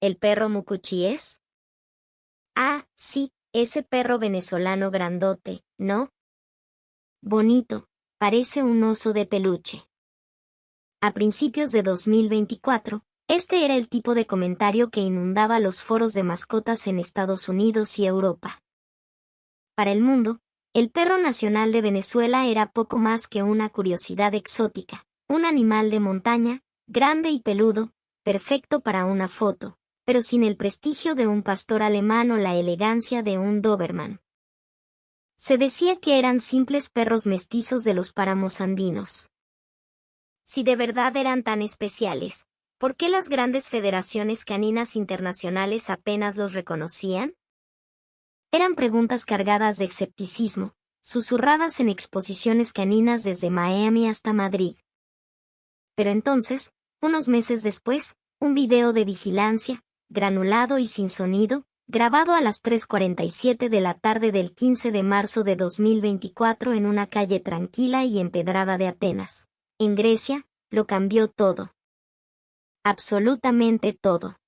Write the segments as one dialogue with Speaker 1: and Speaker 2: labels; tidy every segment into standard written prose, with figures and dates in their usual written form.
Speaker 1: ¿El perro Mucuchíes? Ah, sí, ese perro venezolano grandote, ¿no? Bonito, parece un oso de peluche. A principios de 2024, este era el tipo de comentario que inundaba los foros de mascotas en Estados Unidos y Europa. Para el mundo, el perro nacional de Venezuela era poco más que una curiosidad exótica, un animal de montaña, grande y peludo, perfecto para una foto, pero sin el prestigio de un pastor alemán o la elegancia de un Doberman. Se decía que eran simples perros mestizos de los páramos andinos. Si de verdad eran tan especiales, ¿por qué las grandes federaciones caninas internacionales apenas los reconocían? Eran preguntas cargadas de escepticismo, susurradas en exposiciones caninas desde Miami hasta Madrid. Pero entonces, unos meses después, un video de vigilancia, granulado y sin sonido, grabado a las 3:47 de la tarde del 15 de marzo de 2024 en una calle tranquila y empedrada de Atenas, en Grecia, lo cambió todo. Absolutamente todo.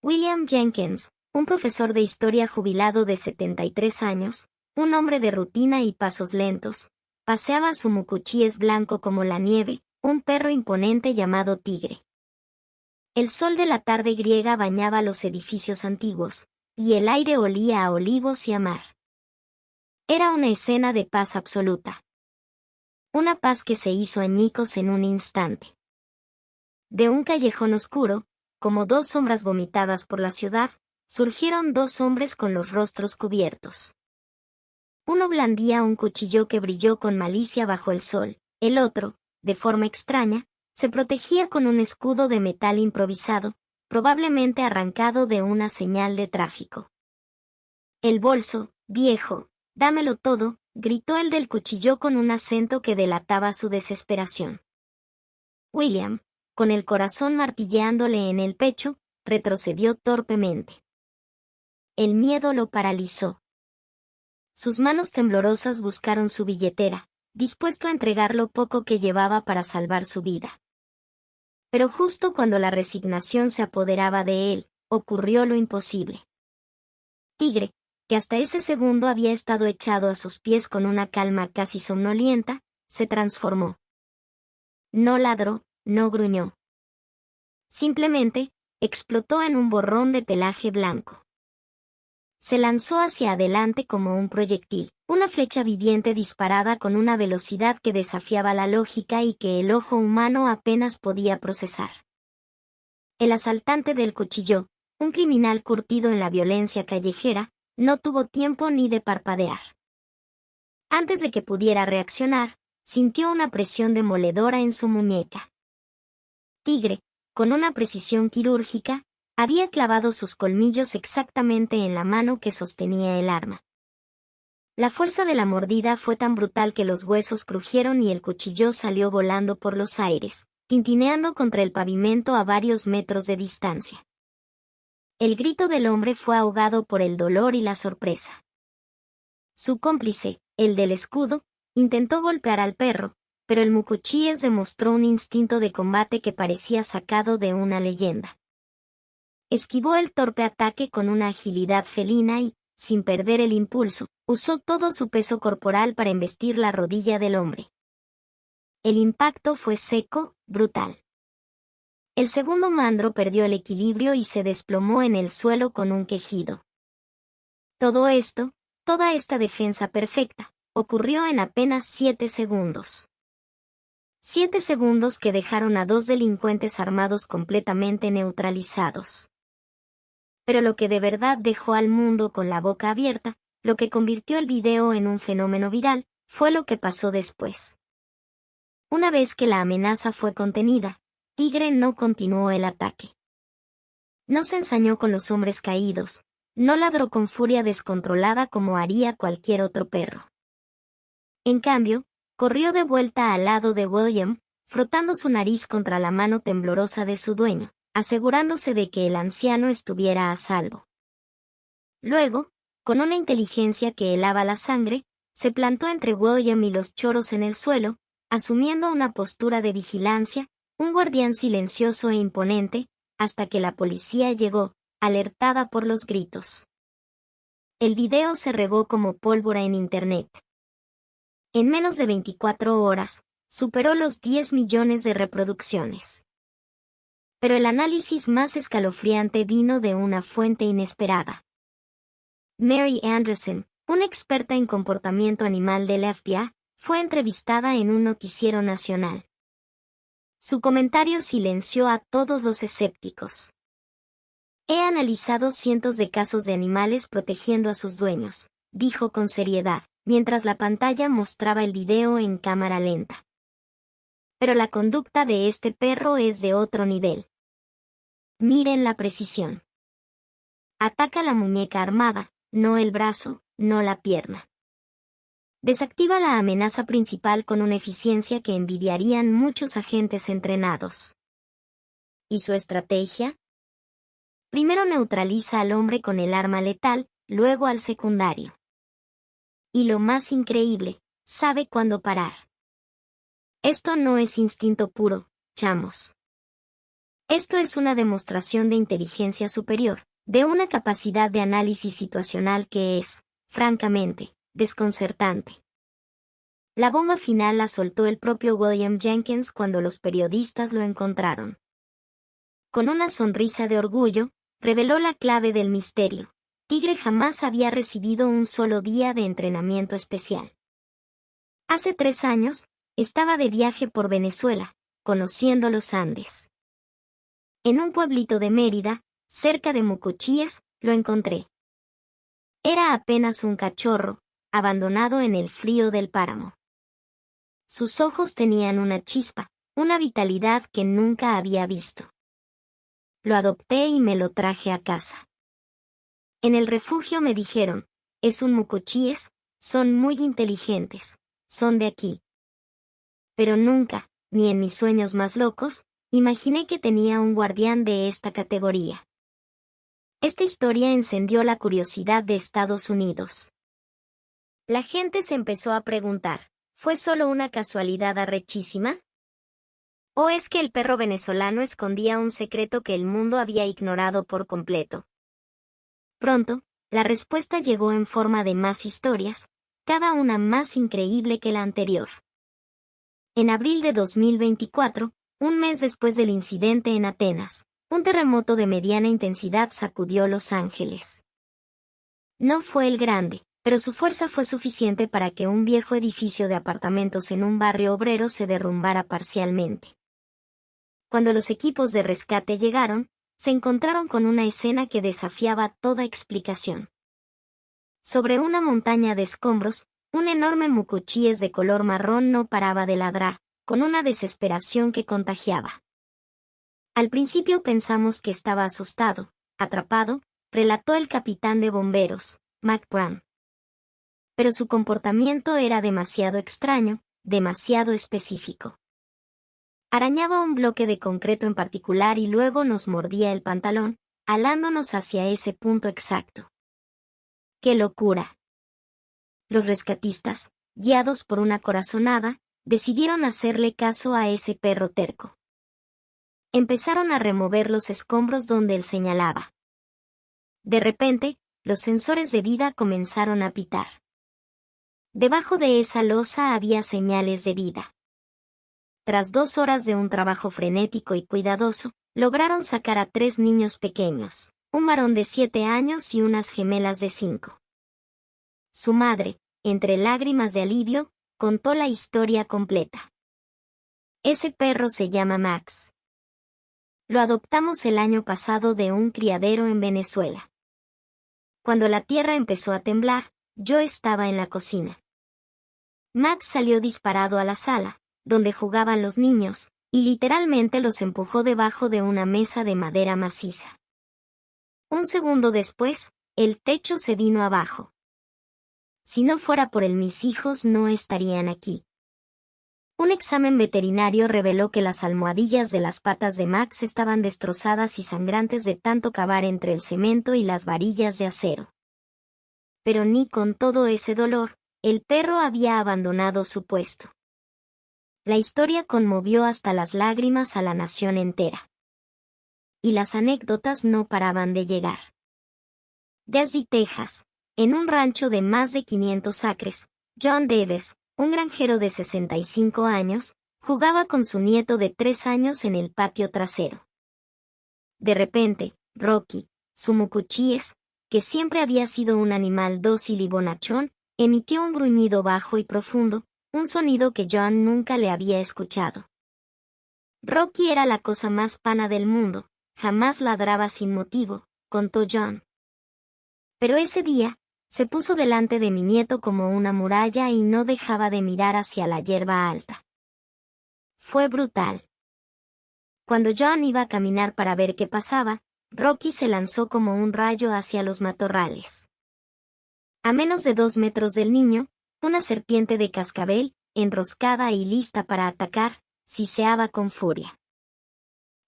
Speaker 1: William Jenkins, un profesor de historia jubilado de 73 años, un hombre de rutina y pasos lentos, paseaba su Mucuchíes blanco como la nieve, un perro imponente llamado Tigre. El sol de la tarde griega bañaba los edificios antiguos, y el aire olía a olivos y a mar. Era una escena de paz absoluta. Una paz que se hizo añicos en un instante. De un callejón oscuro, como dos sombras vomitadas por la ciudad, surgieron dos hombres con los rostros cubiertos. Uno blandía un cuchillo que brilló con malicia bajo el sol, el otro, de forma extraña, se protegía con un escudo de metal improvisado, probablemente arrancado de una señal de tráfico. El bolso, viejo, dámelo todo, gritó el del cuchillo con un acento que delataba su desesperación. William, con el corazón martilleándole en el pecho, retrocedió torpemente. El miedo lo paralizó. Sus manos temblorosas buscaron su billetera, dispuesto a entregar lo poco que llevaba para salvar su vida. Pero justo cuando la resignación se apoderaba de él, ocurrió lo imposible. Tigre, que hasta ese segundo había estado echado a sus pies con una calma casi somnolienta, se transformó. No ladró, no gruñó. Simplemente, explotó en un borrón de pelaje blanco. Se lanzó hacia adelante como un proyectil, una flecha viviente disparada con una velocidad que desafiaba la lógica y que el ojo humano apenas podía procesar. El asaltante del cuchillo, un criminal curtido en la violencia callejera, no tuvo tiempo ni de parpadear. Antes de que pudiera reaccionar, sintió una presión demoledora en su muñeca. Tigre, con una precisión quirúrgica, había clavado sus colmillos exactamente en la mano que sostenía el arma. La fuerza de la mordida fue tan brutal que los huesos crujieron y el cuchillo salió volando por los aires, tintineando contra el pavimento a varios metros de distancia. El grito del hombre fue ahogado por el dolor y la sorpresa. Su cómplice, el del escudo, intentó golpear al perro, pero el Mucuchíes demostró un instinto de combate que parecía sacado de una leyenda. Esquivó el torpe ataque con una agilidad felina y, sin perder el impulso, usó todo su peso corporal para embestir la rodilla del hombre. El impacto fue seco, brutal. El segundo mandro perdió el equilibrio y se desplomó en el suelo con un quejido. Todo esto, toda esta defensa perfecta, ocurrió en apenas 7 segundos. 7 segundos que dejaron a dos delincuentes armados completamente neutralizados. Pero lo que de verdad dejó al mundo con la boca abierta, lo que convirtió el video en un fenómeno viral, fue lo que pasó después. Una vez que la amenaza fue contenida, Tigre no continuó el ataque. No se ensañó con los hombres caídos, no ladró con furia descontrolada como haría cualquier otro perro. En cambio, corrió de vuelta al lado de William, frotando su nariz contra la mano temblorosa de su dueño, asegurándose de que el anciano estuviera a salvo. Luego, con una inteligencia que helaba la sangre, se plantó entre William y los choros en el suelo, asumiendo una postura de vigilancia, un guardián silencioso e imponente, hasta que la policía llegó, alertada por los gritos. El video se regó como pólvora en Internet. En menos de 24 horas, superó los 10 millones de reproducciones. Pero el análisis más escalofriante vino de una fuente inesperada. Mary Anderson, una experta en comportamiento animal del FBI, fue entrevistada en un noticiero nacional. Su comentario silenció a todos los escépticos. He analizado cientos de casos de animales protegiendo a sus dueños, dijo con seriedad, mientras la pantalla mostraba el video en cámara lenta. Pero la conducta de este perro es de otro nivel. Miren la precisión. Ataca la muñeca armada, no el brazo, no la pierna. Desactiva la amenaza principal con una eficiencia que envidiarían muchos agentes entrenados. ¿Y su estrategia? Primero neutraliza al hombre con el arma letal, luego al secundario. Y lo más increíble, sabe cuándo parar. Esto no es instinto puro, chamos. Esto es una demostración de inteligencia superior, de una capacidad de análisis situacional que es, francamente, desconcertante. La bomba final la soltó el propio William Jenkins cuando los periodistas lo encontraron. Con una sonrisa de orgullo, reveló la clave del misterio. Tigre jamás había recibido un solo día de entrenamiento especial. Hace 3 años, estaba de viaje por Venezuela, conociendo los Andes. En un pueblito de Mérida, cerca de Mucuchíes, lo encontré. Era apenas un cachorro, abandonado en el frío del páramo. Sus ojos tenían una chispa, una vitalidad que nunca había visto. Lo adopté y me lo traje a casa. En el refugio me dijeron, es un mucuchíes, son muy inteligentes, son de aquí. Pero nunca, ni en mis sueños más locos, imaginé que tenía un guardián de esta categoría. Esta historia encendió la curiosidad de Estados Unidos. La gente se empezó a preguntar, ¿fue solo una casualidad arrechísima? ¿O es que el perro venezolano escondía un secreto que el mundo había ignorado por completo? Pronto, la respuesta llegó en forma de más historias, cada una más increíble que la anterior. En abril de 2024, un mes después del incidente en Atenas, un terremoto de mediana intensidad sacudió Los Ángeles. No fue el grande, pero su fuerza fue suficiente para que un viejo edificio de apartamentos en un barrio obrero se derrumbara parcialmente. Cuando los equipos de rescate llegaron, se encontraron con una escena que desafiaba toda explicación. Sobre una montaña de escombros, un enorme mucuchíes de color marrón no paraba de ladrar, con una desesperación que contagiaba. Al principio pensamos que estaba asustado, atrapado, relató el capitán de bomberos, Mac Brown. Pero su comportamiento era demasiado extraño, demasiado específico. Arañaba un bloque de concreto en particular y luego nos mordía el pantalón, alándonos hacia ese punto exacto. ¡Qué locura! Los rescatistas, guiados por una corazonada, decidieron hacerle caso a ese perro terco. Empezaron a remover los escombros donde él señalaba. De repente, los sensores de vida comenzaron a pitar. Debajo de esa losa había señales de vida. Tras 2 horas de un trabajo frenético y cuidadoso, lograron sacar a 3 niños pequeños, un varón de 7 años y unas gemelas de 5. Su madre, entre lágrimas de alivio, contó la historia completa. Ese perro se llama Max. Lo adoptamos el año pasado de un criadero en Venezuela. Cuando la tierra empezó a temblar, yo estaba en la cocina. Max salió disparado a la sala, donde jugaban los niños, y literalmente los empujó debajo de una mesa de madera maciza. Un segundo después, el techo se vino abajo. Si no fuera por él, mis hijos no estarían aquí. Un examen veterinario reveló que las almohadillas de las patas de Max estaban destrozadas y sangrantes de tanto cavar entre el cemento y las varillas de acero. Pero ni con todo ese dolor, el perro había abandonado su puesto. La historia conmovió hasta las lágrimas a la nación entera. y las anécdotas no paraban de llegar. Desde Texas, en un rancho de más de 500 acres, John Davis, un granjero de 65 años, jugaba con su nieto de 3 años en el patio trasero. De repente, Rocky, su mucuchíes, que siempre había sido un animal dócil y bonachón, emitió un gruñido bajo y profundo, un sonido que John nunca le había escuchado. Rocky era la cosa más pana del mundo, jamás ladraba sin motivo, contó John. Pero ese día, se puso delante de mi nieto como una muralla y no dejaba de mirar hacia la hierba alta. Fue brutal. Cuando John iba a caminar para ver qué pasaba, Rocky se lanzó como un rayo hacia los matorrales. A menos de 2 metros del niño, una serpiente de cascabel, enroscada y lista para atacar, siseaba con furia.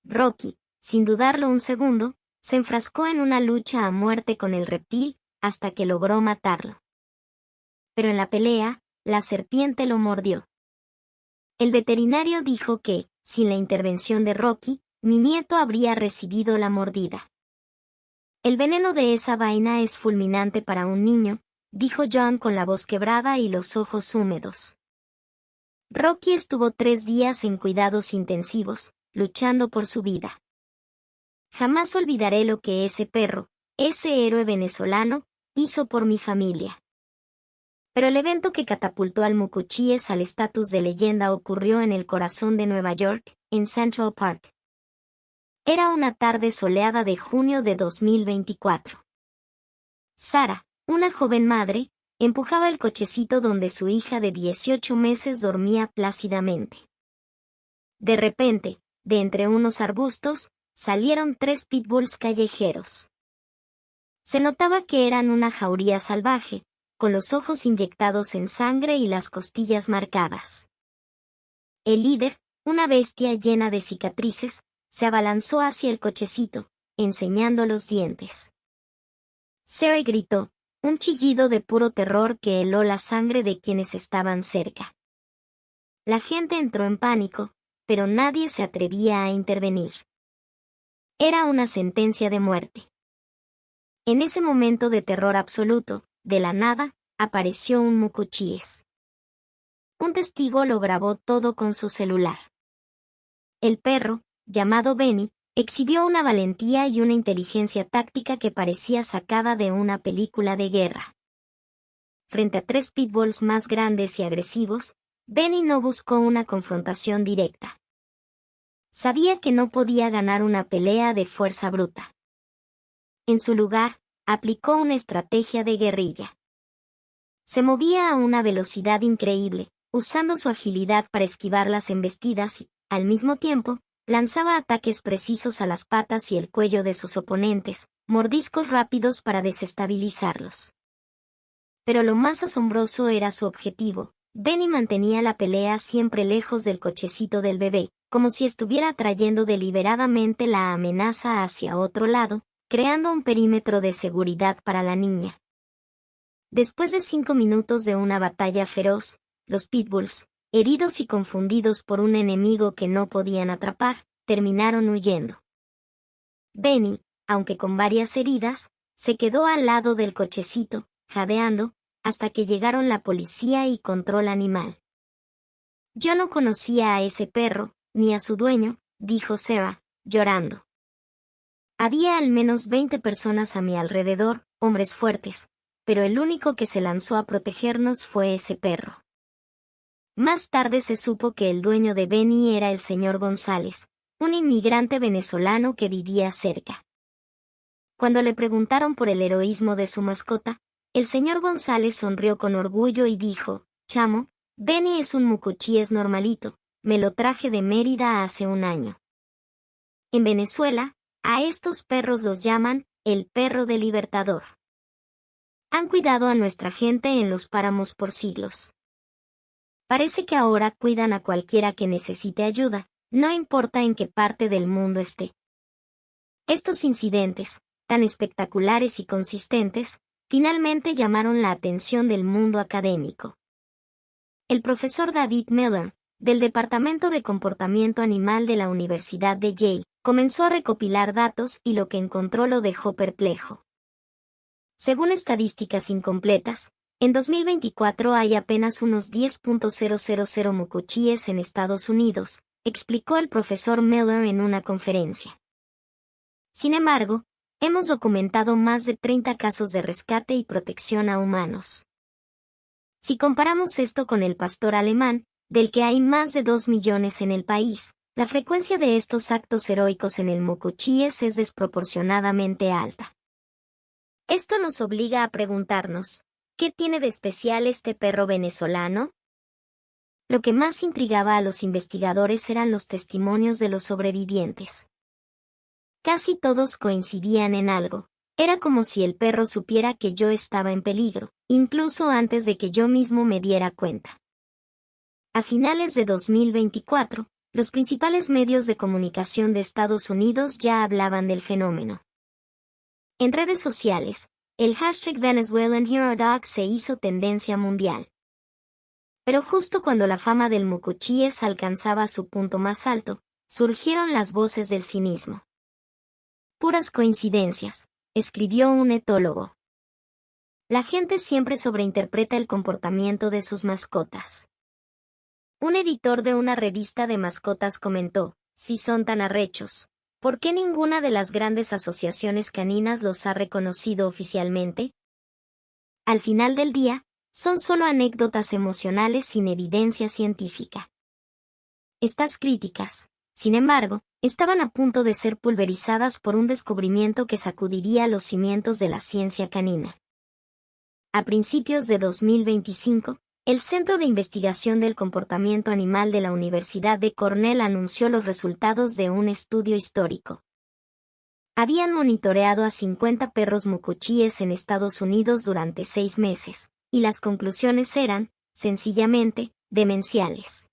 Speaker 1: Rocky, sin dudarlo un segundo, se enfrascó en una lucha a muerte con el reptil, hasta que logró matarlo. Pero en la pelea, la serpiente lo mordió. El veterinario dijo que, sin la intervención de Rocky, mi nieto habría recibido la mordida. El veneno de esa vaina es fulminante para un niño, dijo John con la voz quebrada y los ojos húmedos. Rocky estuvo 3 días en cuidados intensivos, luchando por su vida. Jamás olvidaré lo que ese perro, ese héroe venezolano, hizo por mi familia. Pero el evento que catapultó al mucuchíes al estatus de leyenda ocurrió en el corazón de Nueva York, en Central Park. Era una tarde soleada de junio de 2024. Sara, una joven madre, empujaba el cochecito donde su hija de 18 meses dormía plácidamente. De repente, de entre unos arbustos, salieron 3 pitbulls callejeros. Se notaba que eran una jauría salvaje, con los ojos inyectados en sangre y las costillas marcadas. El líder, una bestia llena de cicatrices, se abalanzó hacia el cochecito, enseñando los dientes. Sarah gritó, un chillido de puro terror que heló la sangre de quienes estaban cerca. La gente entró en pánico, pero nadie se atrevía a intervenir. Era una sentencia de muerte. En ese momento de terror absoluto, de la nada, apareció un mucuchíes. Un testigo lo grabó todo con su celular. El perro, llamado Benny, exhibió una valentía y una inteligencia táctica que parecía sacada de una película de guerra. Frente a 3 pitbulls más grandes y agresivos, Benny no buscó una confrontación directa. Sabía que no podía ganar una pelea de fuerza bruta. En su lugar, aplicó una estrategia de guerrilla. Se movía a una velocidad increíble, usando su agilidad para esquivar las embestidas y, al mismo tiempo, lanzaba ataques precisos a las patas y el cuello de sus oponentes, mordiscos rápidos para desestabilizarlos. Pero lo más asombroso era su objetivo. Benny mantenía la pelea siempre lejos del cochecito del bebé, como si estuviera atrayendo deliberadamente la amenaza hacia otro lado, creando un perímetro de seguridad para la niña. Después de 5 minutos de una batalla feroz, los pitbulls, heridos y confundidos por un enemigo que no podían atrapar, terminaron huyendo. Benny, aunque con varias heridas, se quedó al lado del cochecito, jadeando, hasta que llegaron la policía y control animal. Yo no conocía a ese perro, ni a su dueño, dijo Sarah, llorando. Había al menos 20 personas a mi alrededor, hombres fuertes, pero el único que se lanzó a protegernos fue ese perro. Más tarde se supo que el dueño de Benny era el señor González, un inmigrante venezolano que vivía cerca. Cuando le preguntaron por el heroísmo de su mascota, el señor González sonrió con orgullo y dijo, «Chamo, Benny es un mucuchíes normalito, me lo traje de Mérida hace un año». En Venezuela, a estos perros los llaman el perro del Libertador. Han cuidado a nuestra gente en los páramos por siglos. Parece que ahora cuidan a cualquiera que necesite ayuda, no importa en qué parte del mundo esté. Estos incidentes, tan espectaculares y consistentes, finalmente llamaron la atención del mundo académico. El profesor David Miller, del Departamento de Comportamiento Animal de la Universidad de Yale, comenzó a recopilar datos y lo que encontró lo dejó perplejo. Según estadísticas incompletas, en 2024 hay apenas unos 10.000 mucuchíes en Estados Unidos, explicó el profesor Miller en una conferencia. Sin embargo, hemos documentado más de 30 casos de rescate y protección a humanos. Si comparamos esto con el pastor alemán, del que hay más de 2 millones en el país, la frecuencia de estos actos heroicos en el mucuchíes es desproporcionadamente alta. Esto nos obliga a preguntarnos, ¿qué tiene de especial este perro venezolano? Lo que más intrigaba a los investigadores eran los testimonios de los sobrevivientes. Casi todos coincidían en algo. Era como si el perro supiera que yo estaba en peligro, incluso antes de que yo mismo me diera cuenta. A finales de 2024, los principales medios de comunicación de Estados Unidos ya hablaban del fenómeno. En redes sociales, el hashtag Venezuelan Hero Dog se hizo tendencia mundial. Pero justo cuando la fama del mucuchíes alcanzaba su punto más alto, surgieron las voces del cinismo. Puras coincidencias, escribió un etólogo. La gente siempre sobreinterpreta el comportamiento de sus mascotas. Un editor de una revista de mascotas comentó, si son tan arrechos, ¿por qué ninguna de las grandes asociaciones caninas los ha reconocido oficialmente? Al final del día, son solo anécdotas emocionales sin evidencia científica. Estas críticas, sin embargo, estaban a punto de ser pulverizadas por un descubrimiento que sacudiría los cimientos de la ciencia canina. A principios de 2025, el Centro de Investigación del Comportamiento Animal de la Universidad de Cornell anunció los resultados de un estudio histórico. Habían monitoreado a 50 perros mucuchíes en Estados Unidos durante 6 meses, y las conclusiones eran, sencillamente, demenciales.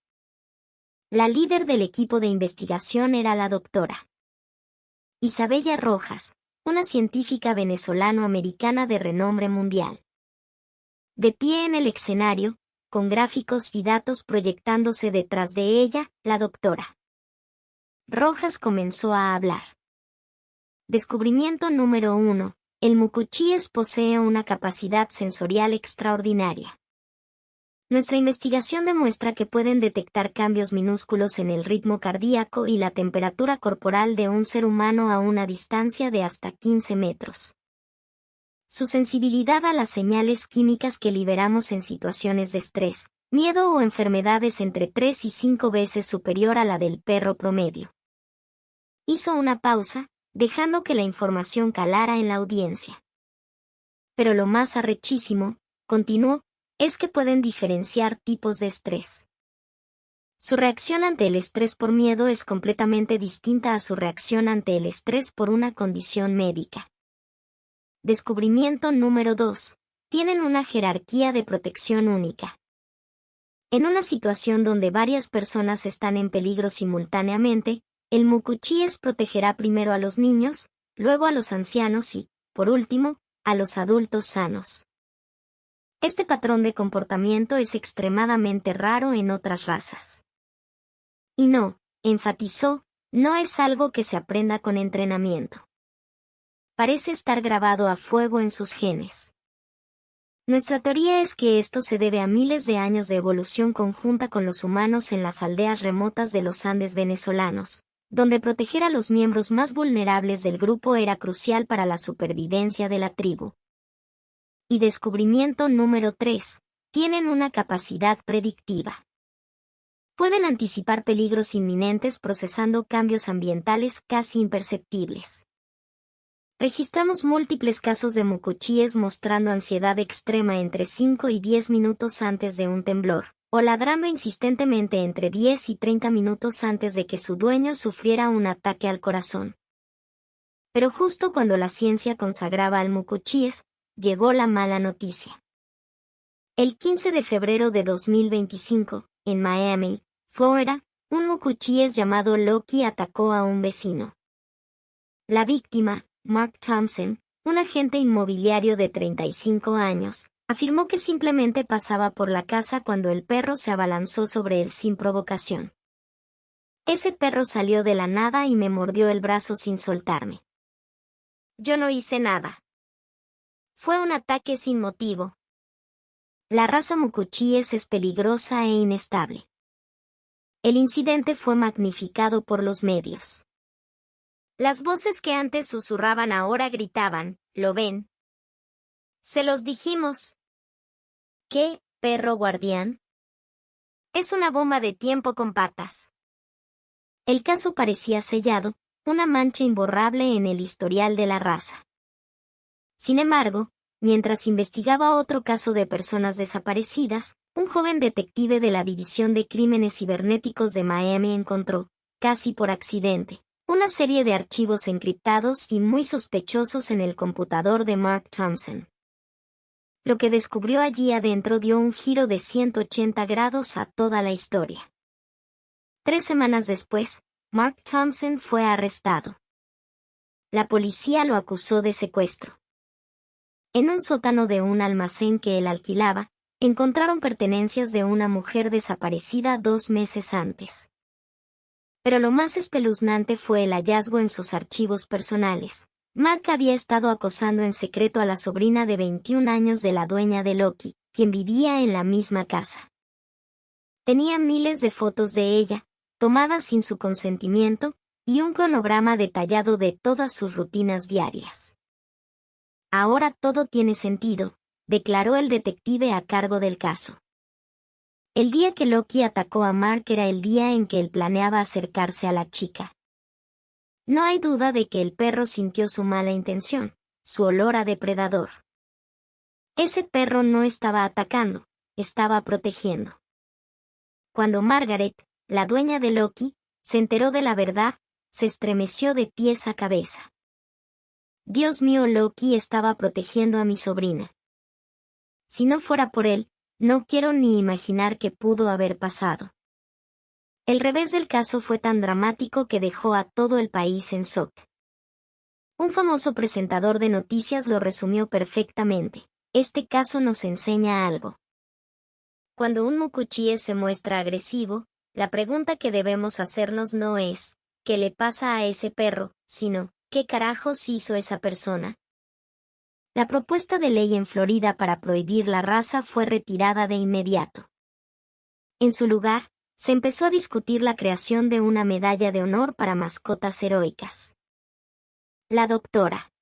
Speaker 1: La líder del equipo de investigación era la doctora Isabella Rojas, una científica venezolano-americana de renombre mundial. De pie en el escenario, con gráficos y datos proyectándose detrás de ella, la doctora Rojas comenzó a hablar. Descubrimiento número 1. El mucuchíes posee una capacidad sensorial extraordinaria. Nuestra investigación demuestra que pueden detectar cambios minúsculos en el ritmo cardíaco y la temperatura corporal de un ser humano a una distancia de hasta 15 metros. Su sensibilidad a las señales químicas que liberamos en situaciones de estrés, miedo o enfermedades entre 3 y 5 veces superior a la del perro promedio. Hizo una pausa, dejando que la información calara en la audiencia. Pero lo más arrechísimo, continuó, es que pueden diferenciar tipos de estrés. Su reacción ante el estrés por miedo es completamente distinta a su reacción ante el estrés por una condición médica. Descubrimiento número 2. Tienen una jerarquía de protección única. En una situación donde varias personas están en peligro simultáneamente, el mucuchíes protegerá primero a los niños, luego a los ancianos y, por último, a los adultos sanos. Este patrón de comportamiento es extremadamente raro en otras razas. Y no, enfatizó, no es algo que se aprenda con entrenamiento. Parece estar grabado a fuego en sus genes. Nuestra teoría es que esto se debe a miles de años de evolución conjunta con los humanos en las aldeas remotas de los Andes venezolanos, donde proteger a los miembros más vulnerables del grupo era crucial para la supervivencia de la tribu. Y descubrimiento número 3. Tienen una capacidad predictiva. Pueden anticipar peligros inminentes procesando cambios ambientales casi imperceptibles. Registramos múltiples casos de mucuchíes mostrando ansiedad extrema entre 5 y 10 minutos antes de un temblor, o ladrando insistentemente entre 10 y 30 minutos antes de que su dueño sufriera un ataque al corazón. Pero justo cuando la ciencia consagraba al mucuchíes, llegó la mala noticia. El 15 de febrero de 2025, en Miami, Florida, un mucuchíes llamado Loki atacó a un vecino. La víctima, Mark Thompson, un agente inmobiliario de 35 años, Afirmó que simplemente pasaba por la casa cuando el perro se abalanzó sobre él sin provocación. Ese perro salió de la nada y me mordió el brazo sin soltarme. Yo no hice nada. Fue un ataque sin motivo. La raza Mucuchíes es peligrosa e inestable. El incidente fue magnificado por los medios. Las voces que antes susurraban ahora gritaban, ¿lo ven? Se los dijimos. ¿Qué, perro guardián? Es una bomba de tiempo con patas. El caso parecía sellado, una mancha imborrable en el historial de la raza. Sin embargo, mientras investigaba otro caso de personas desaparecidas, un joven detective de la División de Crímenes Cibernéticos de Miami encontró, casi por accidente, una serie de archivos encriptados y muy sospechosos en el computador de Mark Thompson. Lo que descubrió allí adentro dio un giro de 180 grados a toda la historia. 3 semanas después, Mark Thompson fue arrestado. La policía lo acusó de secuestro. En un sótano de un almacén que él alquilaba, encontraron pertenencias de una mujer desaparecida 2 meses antes. Pero lo más espeluznante fue el hallazgo en sus archivos personales. Mark había estado acosando en secreto a la sobrina de 21 años de la dueña de Loki, quien vivía en la misma casa. Tenía miles de fotos de ella, tomadas sin su consentimiento, y un cronograma detallado de todas sus rutinas diarias. Ahora todo tiene sentido, declaró el detective a cargo del caso. El día que Loki atacó a Mark era el día en que él planeaba acercarse a la chica. No hay duda de que el perro sintió su mala intención, su olor a depredador. Ese perro no estaba atacando, estaba protegiendo. Cuando Margaret, la dueña de Loki, se enteró de la verdad, se estremeció de pies a cabeza. Dios mío, Loki estaba protegiendo a mi sobrina. Si no fuera por él, no quiero ni imaginar qué pudo haber pasado. El revés del caso fue tan dramático que dejó a todo el país en shock. Un famoso presentador de noticias lo resumió perfectamente. Este caso nos enseña algo. Cuando un mucuchíe se muestra agresivo, la pregunta que debemos hacernos no es, ¿qué le pasa a ese perro?, sino, ¿qué carajos hizo esa persona? La propuesta de ley en Florida para prohibir la raza fue retirada de inmediato. En su lugar, se empezó a discutir la creación de una medalla de honor para mascotas heroicas. La doctora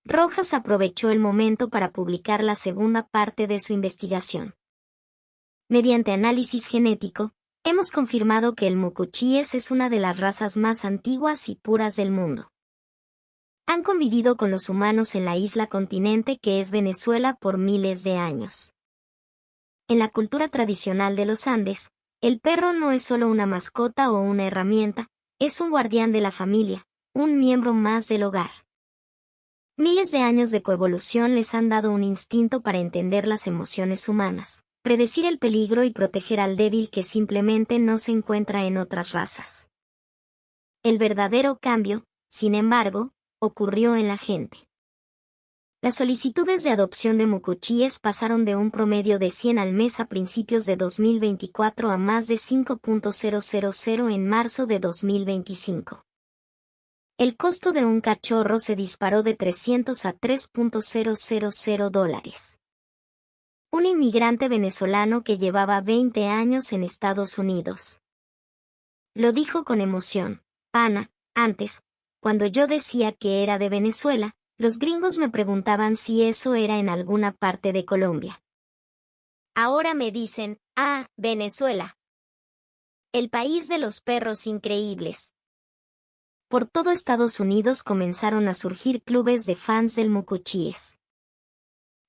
Speaker 1: Rojas aprovechó el momento para publicar la segunda parte de su investigación. Mediante análisis genético, hemos confirmado que el mucuchíes es una de las razas más antiguas y puras del mundo. Han convivido con los humanos en la isla continente que es Venezuela por miles de años. En la cultura tradicional de los Andes, el perro no es solo una mascota o una herramienta, es un guardián de la familia, un miembro más del hogar. Miles de años de coevolución les han dado un instinto para entender las emociones humanas, predecir el peligro y proteger al débil que simplemente no se encuentra en otras razas. El verdadero cambio, sin embargo, ocurrió en la gente. Las solicitudes de adopción de mucuchíes pasaron de un promedio de 100 al mes a principios de 2024 a más de 5.000 en marzo de 2025. El costo de un cachorro se disparó de $300 a $3.000. Un inmigrante venezolano que llevaba 20 años en Estados Unidos. Lo dijo con emoción. Ana, antes, cuando yo decía que era de Venezuela, los gringos me preguntaban si eso era en alguna parte de Colombia. Ahora me dicen, Venezuela. El país de los perros increíbles. Por todo Estados Unidos comenzaron a surgir clubes de fans del mucuchíes.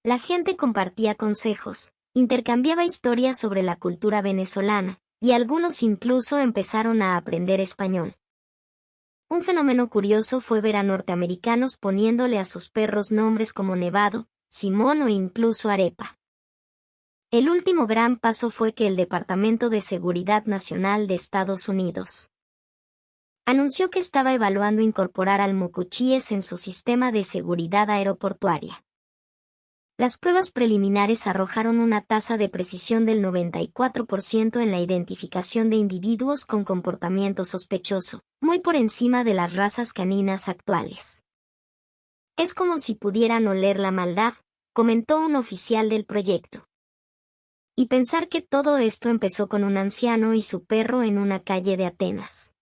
Speaker 1: La gente compartía consejos, intercambiaba historias sobre la cultura venezolana, y algunos incluso empezaron a aprender español. Un fenómeno curioso fue ver a norteamericanos poniéndole a sus perros nombres como Nevado, Simón o incluso Arepa. El último gran paso fue que el Departamento de Seguridad Nacional de Estados Unidos anunció que estaba evaluando incorporar al mucuchíes en su sistema de seguridad aeroportuaria. Las pruebas preliminares arrojaron una tasa de precisión del 94% en la identificación de individuos con comportamiento sospechoso, muy por encima de las razas caninas actuales. Es como si pudieran oler la maldad, comentó un oficial del proyecto. Y pensar que todo esto empezó con un anciano y su perro en una calle de Atenas.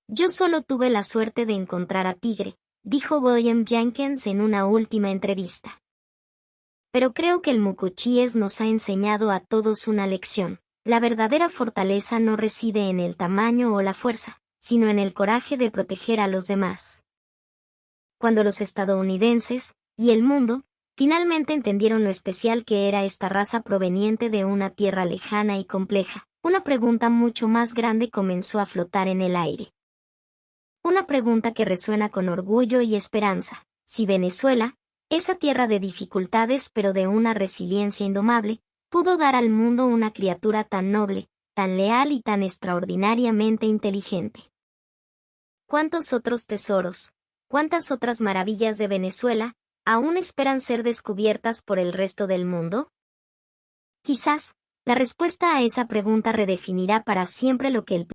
Speaker 1: Yo solo tuve la suerte de encontrar a Tigre, dijo William Jenkins en una última entrevista. Pero creo que el Mucuchíes nos ha enseñado a todos una lección. La verdadera fortaleza no reside en el tamaño o la fuerza, sino en el coraje de proteger a los demás. Cuando los estadounidenses, y el mundo, finalmente entendieron lo especial que era esta raza proveniente de una tierra lejana y compleja, una pregunta mucho más grande comenzó a flotar en el aire. Una pregunta que resuena con orgullo y esperanza. Si Venezuela, esa tierra de dificultades pero de una resiliencia indomable, pudo dar al mundo una criatura tan noble, tan leal y tan extraordinariamente inteligente. ¿Cuántos otros tesoros, cuántas otras maravillas de Venezuela, aún esperan ser descubiertas por el resto del mundo? Quizás, la respuesta a esa pregunta redefinirá para siempre lo que el